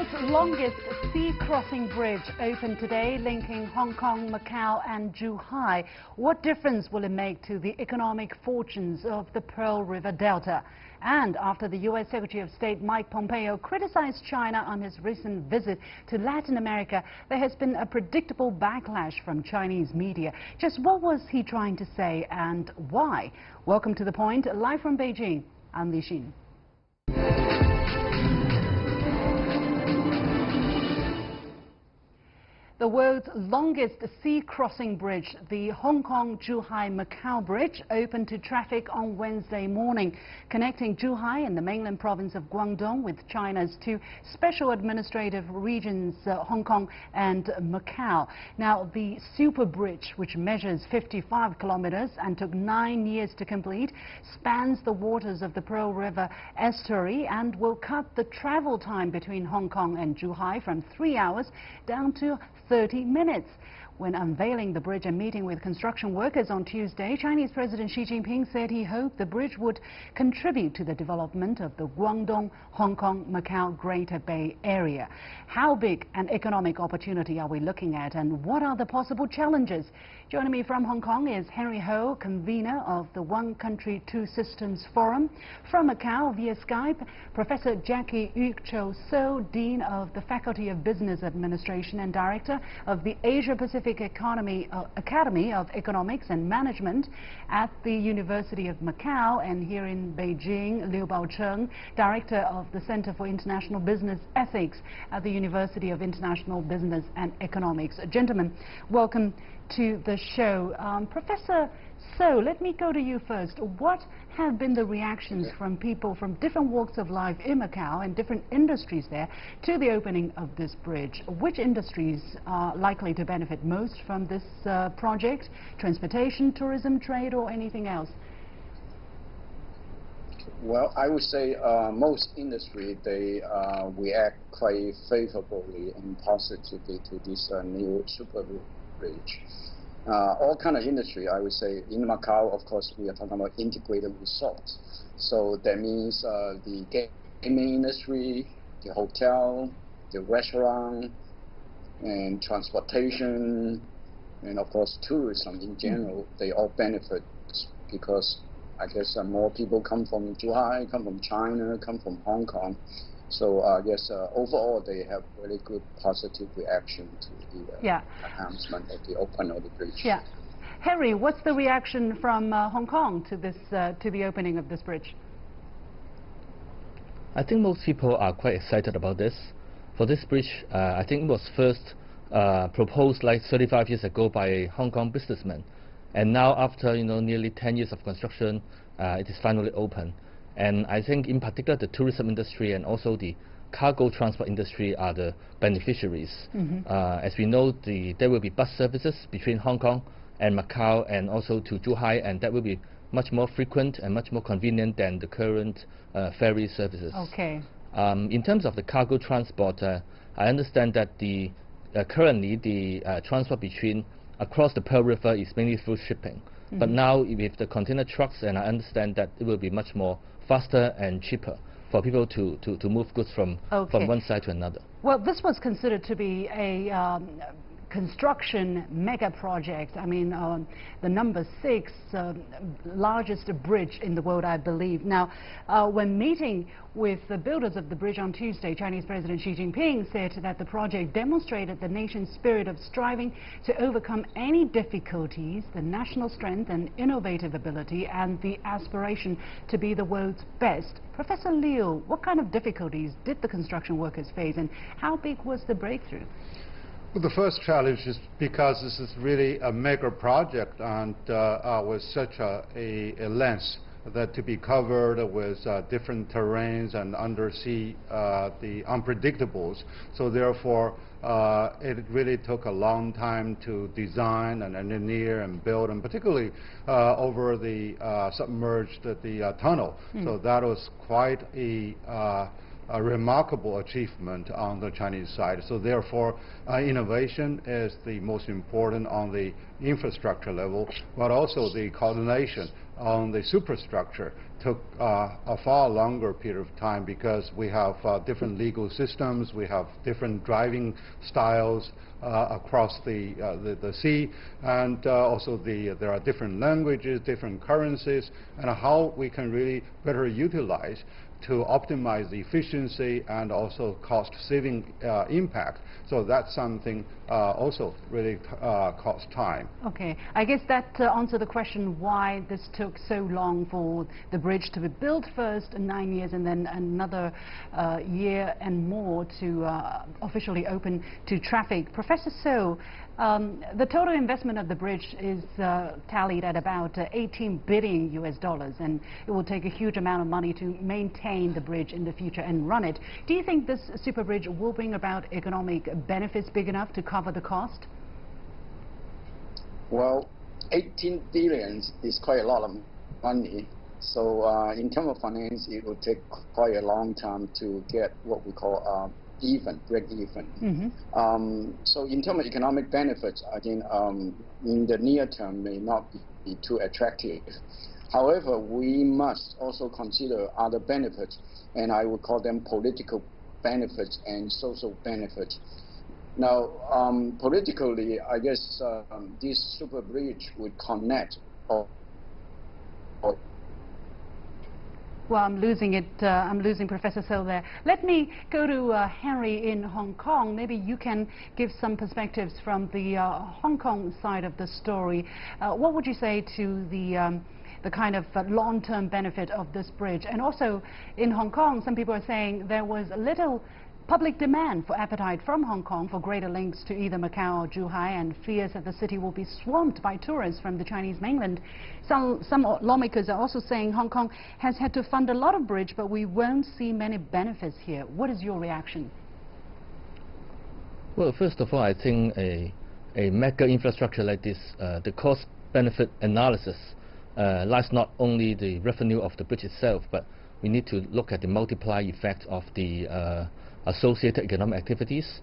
world's longest sea-crossing bridge opened today, linking Hong Kong, Macau and Zhuhai. What difference will it make to the economic fortunes of the Pearl River Delta? And after the U.S. Secretary of State Mike Pompeo criticized China on his recent visit to Latin America, there has been a predictable backlash from Chinese media. Just what was he trying to say and why? Welcome to The Point, live from Beijing. I'm Li Xin. The world's longest sea-crossing bridge, the Hong Kong-Zhuhai-Macao Bridge, opened to traffic on Wednesday morning, connecting Zhuhai in the mainland province of Guangdong with China's two special administrative regions, Hong Kong and Macau. Now, the super bridge, which measures 55 kilometers and took 9 years to complete, spans the waters of the Pearl River estuary and will cut the travel time between Hong Kong and Zhuhai from 3 hours down to 30 minutes. When unveiling the bridge and meeting with construction workers on Tuesday, Chinese President Xi Jinping said he hoped the bridge would contribute to the development of the Guangdong-Hong Kong-Macao Greater Bay Area. How big an economic opportunity are we looking at, and what are the possible challenges? Joining me from Hong Kong is Henry Ho, convener of the One Country, Two Systems Forum. From Macau via Skype, Professor Jackie Yu-Cho So, Dean of the Faculty of Business Administration and Director of the Asia-Pacific Academy of Economics and Management at the University of Macau, and here in Beijing, Liu Baocheng, Director of the Center for International Business Ethics at the University of International Business and Economics. Gentlemen, welcome to the show. Professor So, let me go to you first. What have been the reactions from people from different walks of life in Macau and different industries there to the opening of this bridge? Which industries are likely to benefit most from this project? Transportation, tourism, trade, or anything else? Well, I would say most industry, they react quite favorably and positively to this new super bridge. All kind of industry, I would say, in Macau, of course, we are talking about integrated resorts. So that means the gaming industry, the hotel, the restaurant, and transportation, and of course tourism in general, they all benefit because I guess more people come from Zhuhai, come from China, come from Hong Kong. So yes, overall they have very good positive reaction to the announcement of the opening of the bridge. Yeah, Henry, what's the reaction from Hong Kong to this to the opening of this bridge? I think most people are quite excited about this. For this bridge, I think it was first proposed like 35 years ago by a Hong Kong businessman, and now after nearly 10 years of construction, it is finally open. And I think in particular the tourism industry and also the cargo transport industry are the beneficiaries. As we know, there will be bus services between Hong Kong and Macau and also to Zhuhai, and that will be much more frequent and much more convenient than the current ferry services. Okay. In terms of the cargo transport, I understand that currently the transport across the Pearl River is mainly through shipping. But now with the container trucks, and I understand that it will be much more faster and cheaper for people to move goods from one side to another. Well, this was considered to be a construction mega project. I mean, the number 6 largest bridge in the world, I believe. Now, when meeting with the builders of the bridge on Tuesday, Chinese President Xi Jinping said that the project demonstrated the nation's spirit of striving to overcome any difficulties, the national strength and innovative ability, and the aspiration to be the world's best. Professor Liu, what kind of difficulties did the construction workers face, and how big was the breakthrough? Well, the first challenge is because this is really a mega project, and with such a length that to be covered with different terrains and undersea, the unpredictables. So therefore, it really took a long time to design and engineer and build, and particularly over the submerged tunnel. So that was quite a a remarkable achievement on the Chinese side. So therefore, innovation is the most important on the infrastructure level, but also the coordination on the superstructure took a far longer period of time because we have different legal systems, we have different driving styles across the sea, and also there are different languages, different currencies, and how we can really better utilize to optimize the efficiency and also cost-saving impact. So that's something also really costs time. Okay, I guess that answers the question why this took so long for the bridge to be built first, 9 years, and then another year and more to officially open to traffic. Professor So, the total investment of the bridge is tallied at about $18 billion US, and it will take a huge amount of money to maintain the bridge in the future and run it. Do you think this super bridge will bring about economic benefits big enough to cover the cost? Well, 18 billion is quite a lot of money. So in terms of finance, it will take quite a long time to get what we call break even. So in terms of economic benefits, I think in the near term may not be too attractive. However, we must also consider other benefits, and I would call them political benefits and social benefits. Now, politically, I guess this super bridge would connect Well, I'm losing it. I'm losing Professor So there. Let me go to Henry in Hong Kong. Maybe you can give some perspectives from the Hong Kong side of the story. What would you say to the kind of long-term benefit of this bridge? And also in Hong Kong, some people are saying there was a little public demand for appetite from Hong Kong for greater links to either Macau or Zhuhai, and fears that the city will be swamped by tourists from the Chinese mainland. Some lawmakers are also saying Hong Kong has had to fund a lot of bridge, but we won't see many benefits here. What is your reaction? Well, first of all, I think a mega infrastructure like this, the cost-benefit analysis lies not only the revenue of the bridge itself, but we need to look at the multiplier effect of the associated economic activities.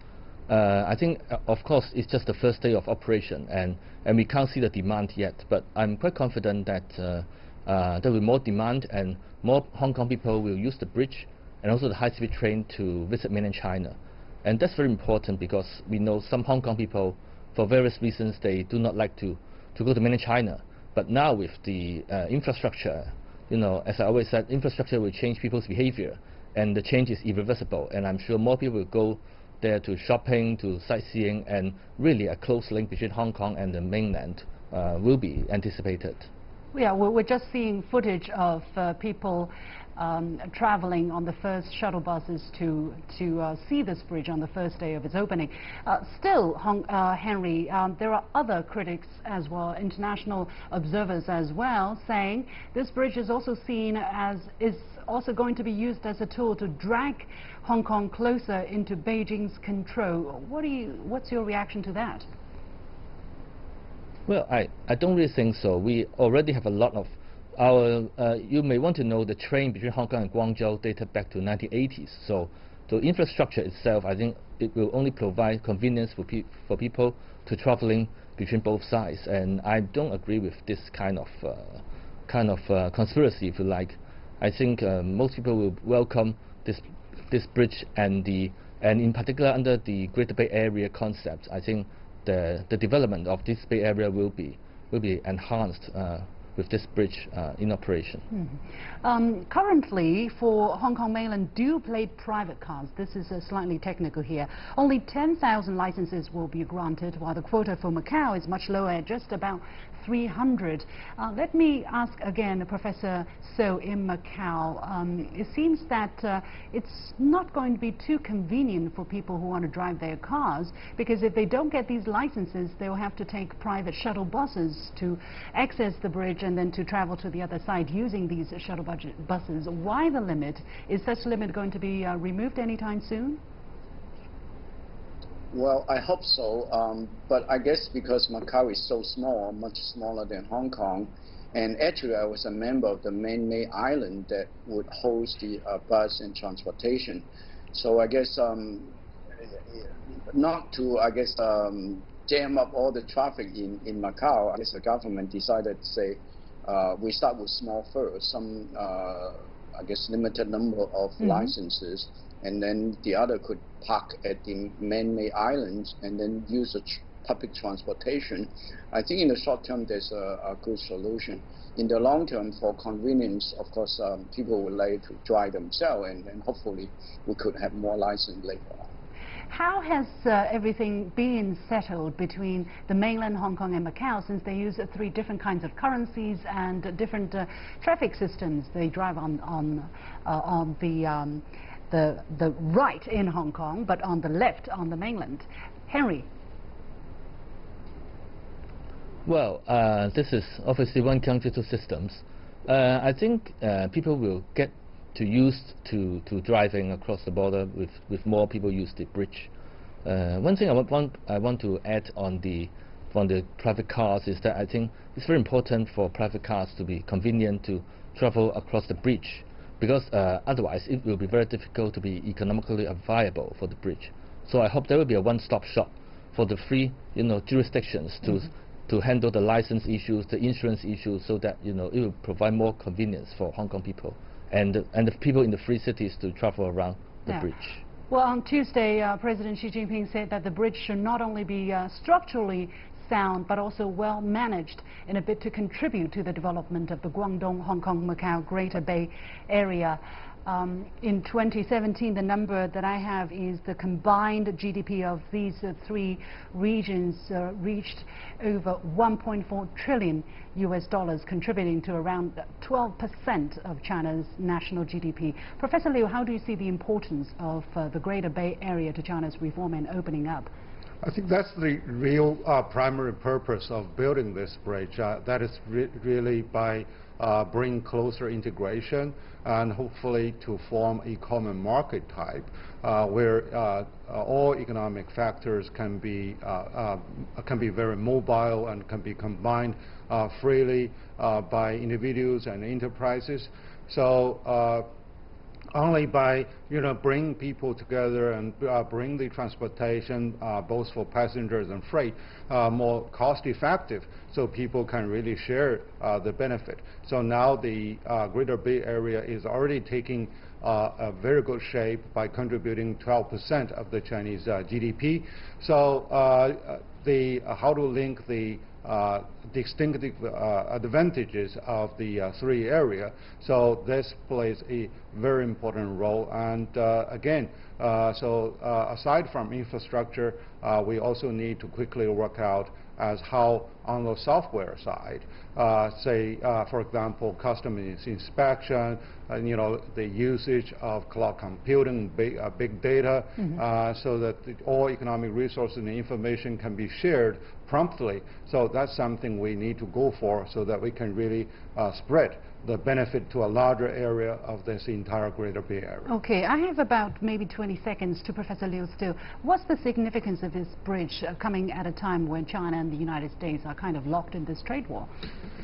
I think, of course, it's just the first day of operation, and we can't see the demand yet. But I'm quite confident that there will be more demand, and more Hong Kong people will use the bridge and also the high-speed train to visit mainland China. And that's very important because we know some Hong Kong people, for various reasons, they do not like to go to mainland China. But now with the infrastructure, you know, as I always said, infrastructure will change people's behavior, and the change is irreversible, and I'm sure more people will go there to shopping, to sightseeing, and really a close link between Hong Kong and the mainland will be anticipated. Yeah, we're just seeing footage of people traveling on the first shuttle buses to see this bridge on the first day of its opening. Still, Henry, there are other critics as well, international observers as well, saying this bridge is also seen as also going to be used as a tool to drag Hong Kong closer into Beijing's control. What's your reaction to that? Well, I don't really think so. We already have a lot of our, you may want to know the train between Hong Kong and Guangzhou dated back to 1980s. So the infrastructure itself, I think it will only provide convenience for people to traveling between both sides. And I don't agree with this kind of conspiracy, if you like. I think most people will welcome this bridge, and in particular under the Greater Bay Area concept. I think the development of this Bay Area will be enhanced with this bridge in operation. Currently, for Hong Kong mainland dual-plate private cars, this is slightly technical here, only 10,000 licenses will be granted, while the quota for Macau is much lower at just about 300. Let me ask again, Professor So, in Macau, it seems that it's not going to be too convenient for people who want to drive their cars, because if they don't get these licenses, they'll have to take private shuttle buses to access the bridge and then to travel to the other side using these shuttle buses. Why the limit? Is such limit going to be removed anytime soon? Well, I hope so, but I guess because Macau is so small, much smaller than Hong Kong, And actually, I was a member of the man-made island that would host the bus and transportation. So I guess not to, jam up all the traffic in Macau, I guess the government decided to say, we start with small first, some, limited number of licenses, and then the other could park at the man-made islands and then use the public transportation. I think in the short term, there's a good solution. In the long term, for convenience, of course, people would like to drive themselves, and hopefully we could have more license later on. How has everything been settled between the mainland Hong Kong and Macau, since they use 3 different kinds of currencies and different traffic systems? They drive on the right in Hong Kong, but on the left on the mainland. Henry. Well, this is obviously one country, 2 systems. I think people will get used to driving across the border with more people use the bridge. One thing I want to add on from the private cars is that I think it's very important for private cars to be convenient to travel across the bridge, because otherwise it will be very difficult to be economically viable for the bridge. So I hope there will be a one-stop shop for the 3 jurisdictions to handle the license issues, the insurance issues, so that it will provide more convenience for Hong Kong people and the people in the 3 cities to travel around the bridge. Well, on Tuesday, President Xi Jinping said that the bridge should not only be structurally sound, but also well managed in a bid to contribute to the development of the Guangdong-Hong Kong-Macao Greater Bay Area. In 2017, the number that I have is the combined GDP of these 3 regions reached over $1.4 trillion, contributing to around 12% of China's national GDP. Professor Liu, how do you see the importance of the Greater Bay Area to China's reform and opening up? I think that's the real primary purpose of building this bridge. That is really by bring closer integration and hopefully to form a common market type where all economic factors can be very mobile and can be combined freely by individuals and enterprises. So only by bringing people together and bring the transportation both for passengers and freight more cost effective, so people can really share the benefit. So now the Greater Bay Area is already taking a very good shape by contributing 12% of the Chinese GDP. So how to link the distinctive advantages of the 3 areas. So this plays a very important role. And again, aside from infrastructure, we also need to quickly work out as how on the software side, for example, customs inspection, the usage of cloud computing, big data, so that all economic resources and information can be shared promptly. So that's something we need to go for, so that we can really spread the benefit to a larger area of this entire Greater Bay Area. Okay, I have about maybe 20 seconds to Professor Liu still. What's the significance of this bridge coming at a time when China and the United States are kind of locked in this trade war?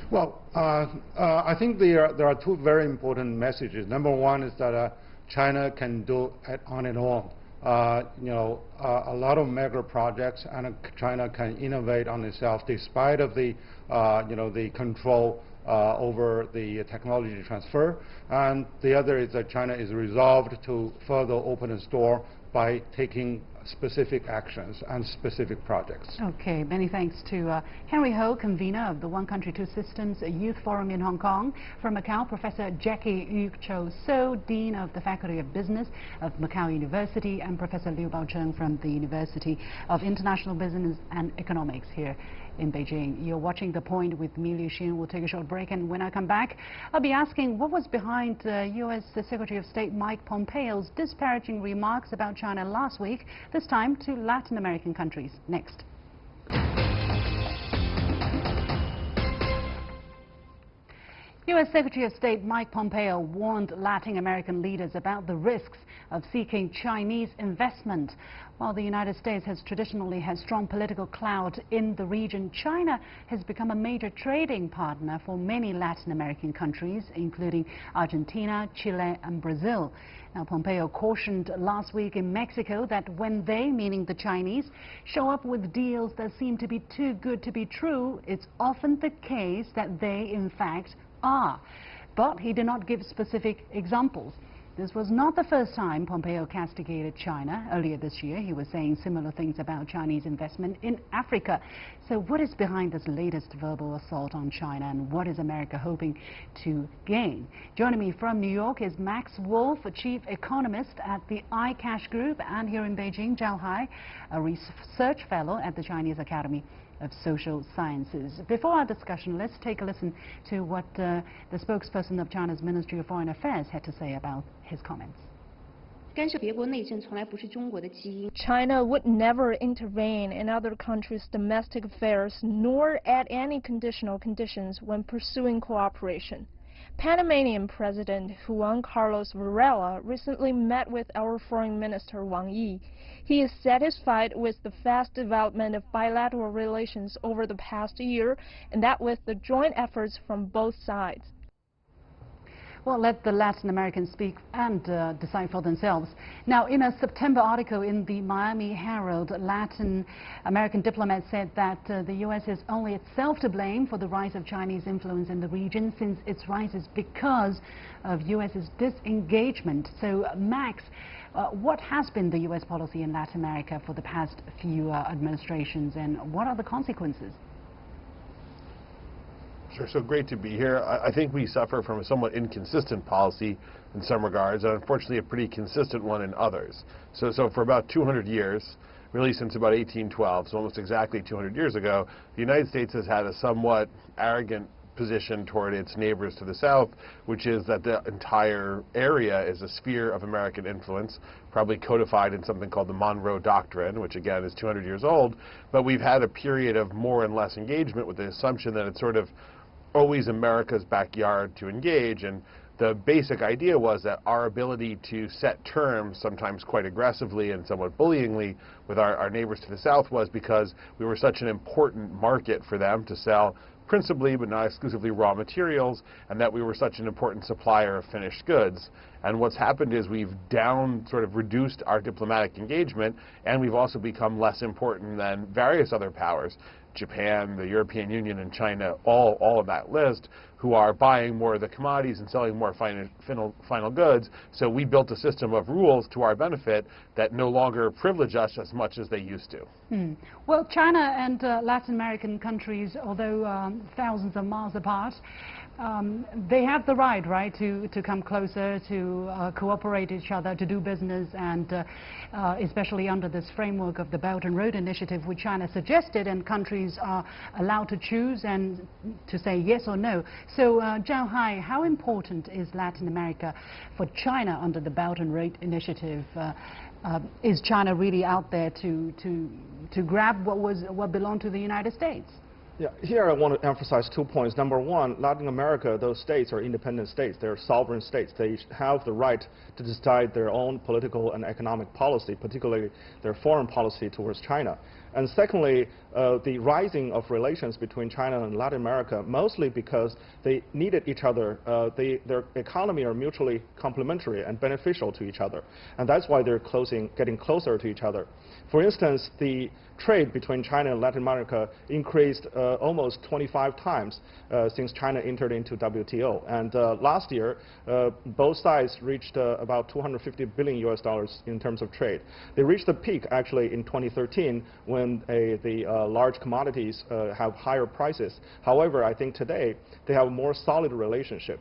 Well, I think there are 2 very important messages. Number one is that China can do it on its own. A lot of mega projects, and China can innovate on itself despite of the the control over the technology transfer. And the other is that China is resolved to further open its door by taking specific actions and specific projects. Okay, many thanks to Henry Ho, convener of the One Country, Two Systems Youth Forum in Hong Kong. From Macau, Professor Jackie Yu Cho So, Dean of the Faculty of Business of Macau University, and Professor Liu Baocheng from the University of International Business and Economics here in Beijing. You're watching The Point with me, Liu Xin. We'll take a short break, and when I come back, I'll be asking what was behind U.S. Secretary of State Mike Pompeo's disparaging remarks about China last week, this time to Latin American countries. Next. U.S. Secretary of State Mike Pompeo warned Latin American leaders about the risks of seeking Chinese investment. While the United States has traditionally had strong political clout in the region, China has become a major trading partner for many Latin American countries, including Argentina, Chile and Brazil. Now, Pompeo cautioned last week in Mexico that when they, meaning the Chinese, show up with deals that seem to be too good to be true, it's often the case that they, in fact, are. But he did not give specific examples. This was not the first time Pompeo castigated China. Earlier this year, he was saying similar things about Chinese investment in Africa. So what is behind this latest verbal assault on China, and what is America hoping to gain? Joining me from New York is Max Wolf, a chief economist at the iCash Group, and here in Beijing, Zhao, a research fellow at the Chinese Academy of Social Sciences. Before our discussion, let's take a listen to what the spokesperson of China's Ministry of Foreign Affairs had to say about his comments. China would never intervene in other countries' domestic affairs nor add any conditional conditions when pursuing cooperation. Panamanian President Juan Carlos Varela recently met with our Foreign Minister Wang Yi. He is satisfied with the fast development of bilateral relations over the past year, and that with the joint efforts from both sides. Well, let the Latin Americans speak and decide for themselves. Now, in a September article in the Miami Herald, Latin American diplomats said that the U.S. is only itself to blame for the rise of Chinese influence in the region, since its rise is because of U.S.'s disengagement. So, Max, what has been the U.S. policy in Latin America for the past few administrations, and what are the consequences? Sure, so great to be here. I think we suffer from a somewhat inconsistent policy in some regards, and unfortunately a pretty consistent one in others. So for about 200 years, really since about 1812, so almost exactly 200 years ago, the United States has had a somewhat arrogant position toward its neighbors to the south, which is that the entire area is a sphere of American influence, probably codified in something called the Monroe Doctrine, which again is 200 years old. But we've had a period of more and less engagement with the assumption that it's sort of always America's backyard to engage, and the basic idea was that our ability to set terms, sometimes quite aggressively and somewhat bullyingly, with our neighbors to the south was because we were such an important market for them to sell principally but not exclusively raw materials, and that we were such an important supplier of finished goods. And what's happened is we've sort of reduced our diplomatic engagement, and we've also become less important than various other powers, Japan, the European Union, and China, all of that list, who are buying more of the commodities and selling more final goods. So we built a system of rules to our benefit that no longer privilege us as much as they used to. Well, China and Latin American countries, although thousands of miles apart, they have the right, to come closer, to cooperate with each other, to do business, and especially under this framework of the Belt and Road Initiative, which China suggested, and countries are allowed to choose and to say yes or no. So, Zhao Hai, how important is Latin America for China under the Belt and Road Initiative? Is China really out there to grab what belonged to the United States? Yeah, here I want to emphasize 2 points. Number one, Latin America, those states are independent states. They're sovereign states. They have the right to decide their own political and economic policy, particularly their foreign policy towards China. And secondly, the rising of relations between China and Latin America, mostly because they needed each other. Their economy are mutually complementary and beneficial to each other. And that's why they're getting closer to each other. For instance, the trade between China and Latin America increased almost 25 times since China entered into WTO. And last year, both sides reached about $250 billion in terms of trade. They reached the peak actually in 2013 when the large commodities have higher prices. However, I think today they have a more solid relationship.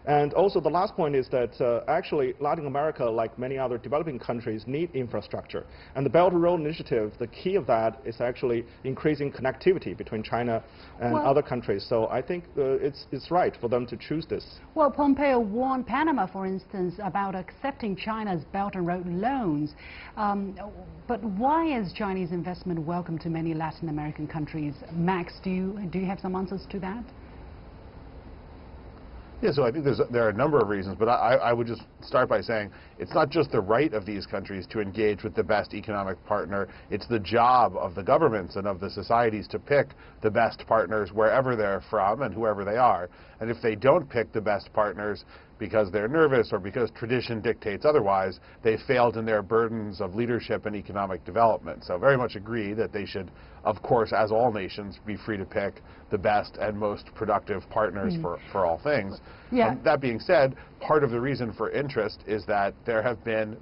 And also the last point is that actually Latin America, like many other developing countries, need infrastructure. And the Belt and Road Initiative, the key of that is actually increasing connectivity between China and other countries. So I think it's right for them to choose this. Well, Pompeo warned Panama, for instance, about accepting China's Belt and Road loans. But why is Chinese investment welcome to many Latin American countries? Max, do you have some answers to that? Yeah, so I think there are a number of reasons, but I would just start by saying it's not just the right of these countries to engage with the best economic partner, it's the job of the governments and of the societies to pick the best partners wherever they're from and whoever they are. And if they don't pick the best partners because they're nervous or because tradition dictates otherwise, they failed in their burdens of leadership and economic development. So very much agree that they should, of course, as all nations, be free to pick the best and most productive partners for all things. Yeah. That being said, part of the reason for interest is that there have been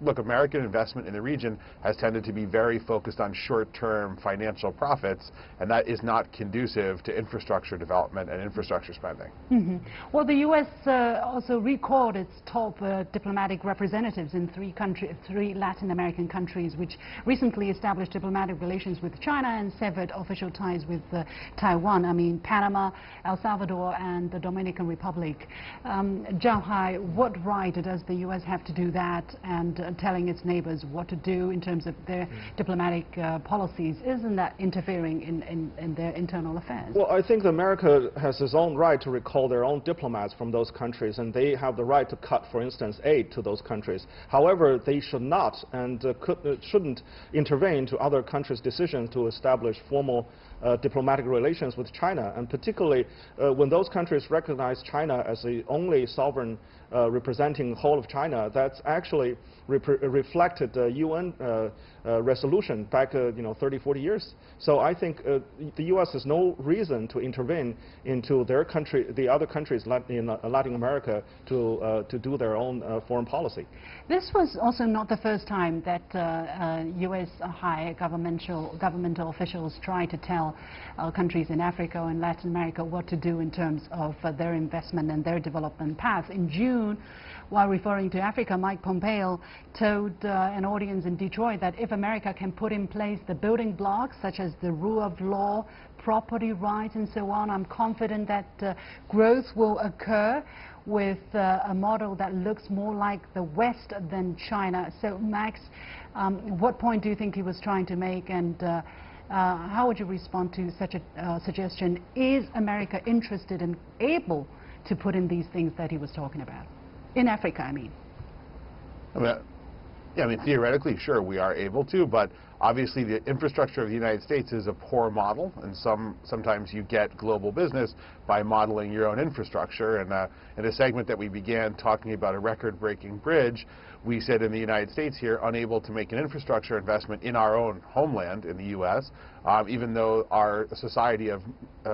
look, American investment in the region has tended to be very focused on short-term financial profits, and that is not conducive to infrastructure development and infrastructure spending. Well, the U.S. Also recalled its top diplomatic representatives in three Latin American countries, which recently established diplomatic relations with China and severed official ties with Taiwan. I mean, Panama, El Salvador, and the Dominican Republic. Zhuhai, what right does the U.S. have to do that, and telling its neighbors what to do in terms of their diplomatic policies? Isn't that interfering in their internal affairs? Well, I think America has its own right to recall their own diplomats from those countries, and they have the right to cut, for instance, aid to those countries. However, they should not and shouldn't intervene to other countries' decisions to establish formal diplomatic relations with China, and particularly when those countries recognize China as the only sovereign representing the whole of China. That's actually reflected the UN resolution back 30, 40 years. So I think the U.S. has no reason to intervene into their country, the other countries in Latin America, to do their own foreign policy. This was also not the first time that U.S. high governmental officials tried to tell countries in Africa and Latin America what to do in terms of their investment and their development path. In June, while referring to Africa, Mike Pompeo told an audience in Detroit that if America can put in place the building blocks such as the rule of law, property rights and so on, I'm confident that growth will occur with a model that looks more like the West than China. So Max, what point do you think he was trying to make, and how would you respond to such a suggestion? Is America interested and able to put in these things that he was talking about? In Africa, I mean. Yeah, I mean, theoretically, sure, we are able to, but obviously the infrastructure of the United States is a poor model, and sometimes you get global business by modeling your own infrastructure. And in a segment that we began talking about a record-breaking bridge, we said in the United States here, unable to make an infrastructure investment in our own homeland in the U.S., even though our society of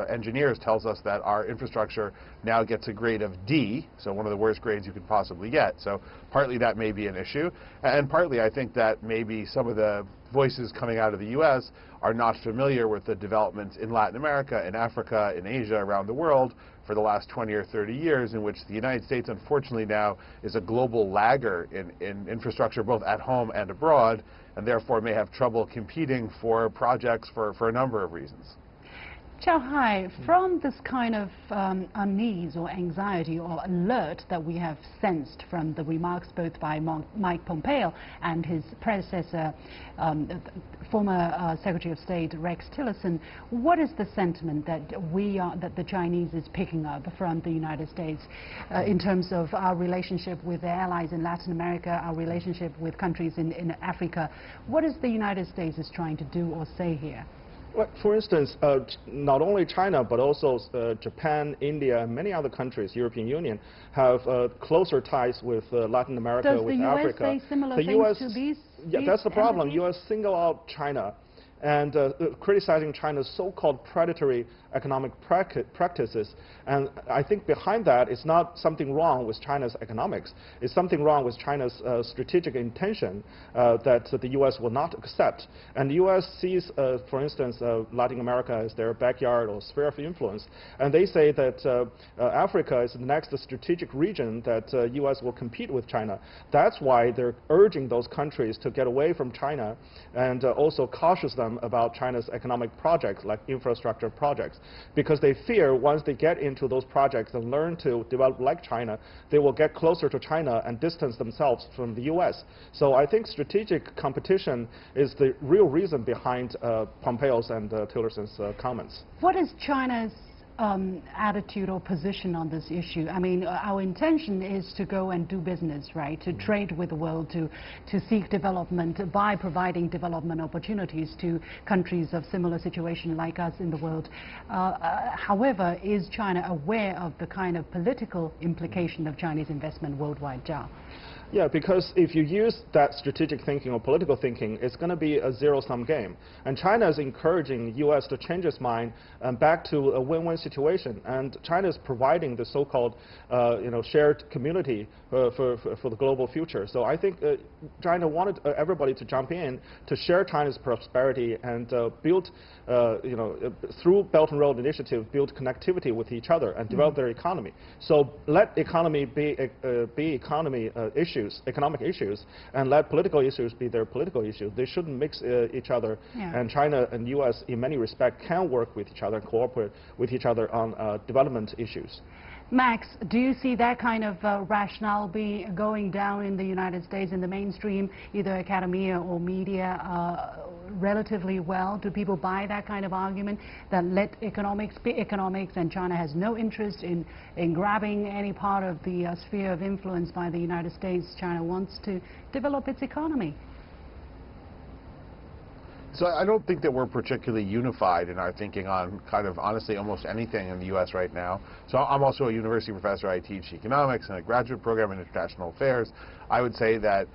engineers tells us that our infrastructure now gets a grade of D, so one of the worst grades you could possibly get. So partly that may be an issue, and partly I think that maybe some of the voices coming out of the U.S. are not familiar with the developments in Latin America, in Africa, in Asia, around the world for the last 20 or 30 years, in which the United States, unfortunately now, is a global lagger in infrastructure both at home and abroad, and therefore may have trouble competing for projects for a number of reasons. Zhuhai, from this kind of unease or anxiety or alert that we have sensed from the remarks both by Mike Pompeo and his predecessor, former Secretary of State Rex Tillerson, what is the sentiment that that the Chinese is picking up from the United States in terms of our relationship with their allies in Latin America, our relationship with countries in Africa? What is the United States is trying to do or say here? Well, for instance, not only China, but also Japan, India, and many other countries, European Union, have closer ties with Latin America, with Africa. Does the U.S. say similar things to these? Yeah, that's the problem. entities? U.S. single out China and criticizing China's so-called predatory economic practices. And I think behind that is not something wrong with China's economics. It's something wrong with China's strategic intention that the U.S. will not accept. And the U.S. sees, for instance, Latin America as their backyard or sphere of influence. And they say that Africa is the next strategic region that U.S. will compete with China. That's why they're urging those countries to get away from China and also cautious them about China's economic projects like infrastructure projects, because they fear once they get into those projects and learn to develop like China, they will get closer to China and distance themselves from the U.S. So I think strategic competition is the real reason behind Pompeo's and Tillerson's comments. What is China's attitude or position on this issue? I mean, our intention is to go and do business, right? To trade with the world, to seek development by providing development opportunities to countries of similar situation like us in the world. However, is China aware of the kind of political implication of Chinese investment worldwide, Zhao? Yeah, because if you use that strategic thinking or political thinking, it's going to be a zero-sum game. And China is encouraging U.S. to change its mind back to a win-win situation. And China is providing the so-called shared community for the global future. So I think China wanted everybody to jump in to share China's prosperity and build, through Belt and Road Initiative, build connectivity with each other and develop their economy. So let economy be economic issues, and let political issues be their political issues. They shouldn't mix each other. Yeah. And China and U.S. in many respects can work with each other and cooperate with each other on development issues. Max, do you see that kind of rationale be going down in the United States in the mainstream, either academia or media, relatively well? Do people buy that kind of argument that let economics be economics and China has no interest in grabbing any part of the sphere of influence by the United States? China wants to develop its economy. So I don't think that we're particularly unified in our thinking on kind of honestly almost anything in the U.S. right now. So I'm also a university professor. I teach economics and a graduate program in international affairs. I would say that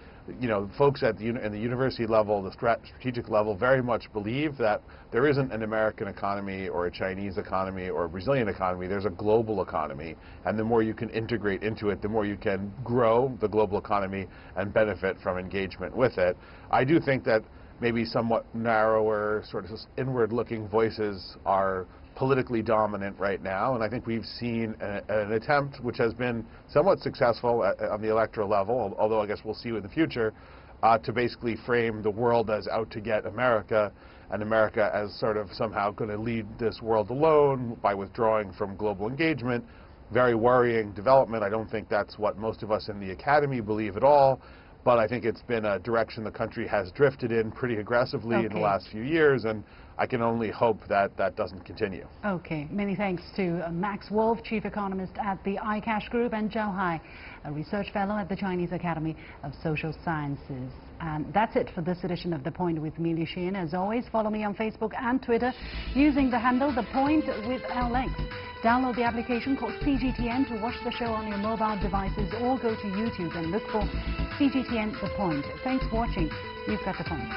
folks at in the university level, the strategic level, very much believe that there isn't an American economy or a Chinese economy or a Brazilian economy. There's a global economy, and the more you can integrate into it, the more you can grow the global economy and benefit from engagement with it. I do think that maybe somewhat narrower, sort of inward-looking voices are politically dominant right now, and I think we've seen an attempt, which has been somewhat successful on the electoral level, although I guess we'll see in the future, to basically frame the world as out to get America, and America as sort of somehow going to lead this world alone by withdrawing from global engagement. Very worrying development. I don't think that's what most of us in the academy believe at all. But I think it's been a direction the country has drifted in pretty aggressively in the last few years, and I can only hope that that doesn't continue. Okay. Many thanks to Max Wolf, Chief Economist at the iCash Group, and Zhao Hai, a Research Fellow at the Chinese Academy of Social Sciences. And that's it for this edition of The Point with me, Li Xin. As always, follow me on Facebook and Twitter using the handle The Point with L length. Download the application called CGTN to watch the show on your mobile devices, or go to YouTube and look for CGTN The Point. Thanks for watching. You've got The Point.